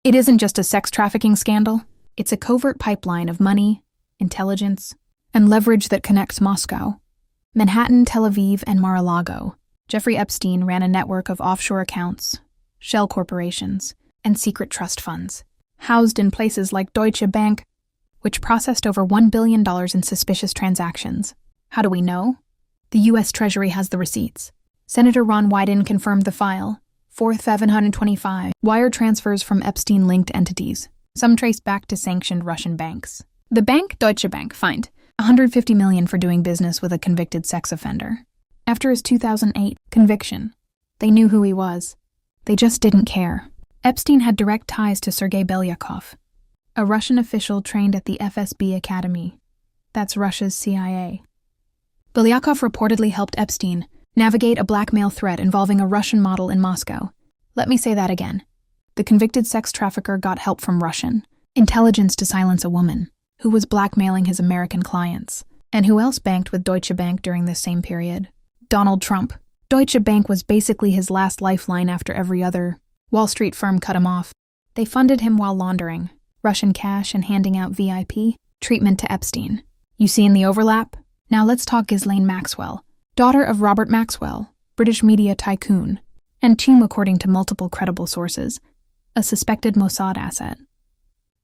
It isn't just a sex trafficking scandal. It's a covert pipeline of money, intelligence, and leverage that connects Moscow, Manhattan, Tel Aviv, and Mar-a-Lago. Jeffrey Epstein ran a network of offshore accounts, shell corporations, and secret trust funds, housed in places like Deutsche Bank, which processed over $1 billion in suspicious transactions. How do we know? The U.S. Treasury has the receipts. Senator Ron Wyden confirmed the file. 4,725 wire transfers from Epstein-linked entities, some traced back to sanctioned Russian banks. The bank, Deutsche Bank, fined $150 million for doing business with a convicted sex offender. After his 2008 conviction, they knew who he was. They just didn't care. Epstein had direct ties to Sergei Belyakov, a Russian official trained at the FSB Academy. That's Russia's CIA. Belyakov reportedly helped Epstein navigate a blackmail threat involving a Russian model in Moscow. Let me say that again. The convicted sex trafficker got help from Russian intelligence to silence a woman who was blackmailing his American clients. And who else banked with Deutsche Bank during this same period? Donald Trump. Deutsche Bank was basically his last lifeline after every other Wall Street firm cut him off. They funded him while laundering Russian cash and handing out VIP treatment to Epstein. You seeing the overlap? Now let's talk Ghislaine Maxwell, daughter of Robert Maxwell, British media tycoon, and Cheam, according to multiple credible sources, a suspected Mossad asset.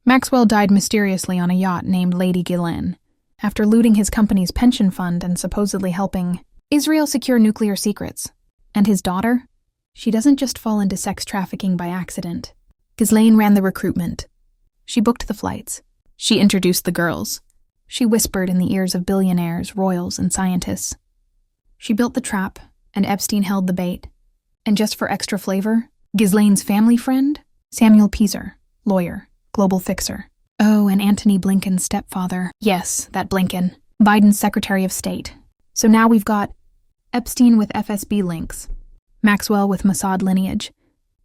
Maxwell died mysteriously on a yacht named Lady Ghislaine, after looting his company's pension fund and supposedly helping Israel secure nuclear secrets. And his daughter? She doesn't just fall into sex trafficking by accident. Ghislaine ran the recruitment. She booked the flights. She introduced the girls. She whispered in the ears of billionaires, royals, and scientists. She built the trap, and Epstein held the bait. And just for extra flavor, Ghislaine's family friend, Samuel Pieser, lawyer, global fixer. Oh, and Antony Blinken's stepfather. Yes, that Blinken, Biden's Secretary of State. So now we've got Epstein with FSB links, Maxwell with Mossad lineage,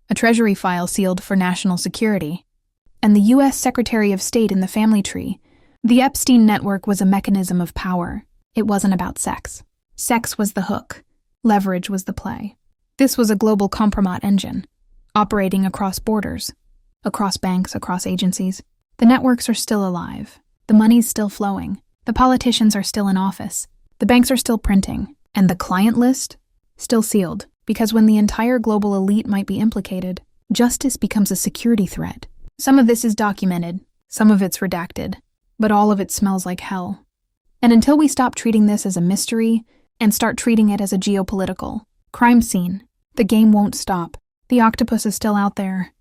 a Treasury file sealed for national security, and the U.S. Secretary of State in the family tree. The Epstein network was a mechanism of power. It wasn't about sex. Sex was the hook. Leverage was the play. This was a global compromat engine, operating across borders, across banks, across agencies. The networks are still alive. The money's still flowing. The politicians are still in office. The banks are still printing. And the client list? Still sealed. Because when the entire global elite might be implicated, justice becomes a security threat. Some of this is documented. Some of it's redacted. But all of it smells like hell. And until we stop treating this as a mystery and start treating it as a geopolitical crime scene, the game won't stop. The octopus is still out there,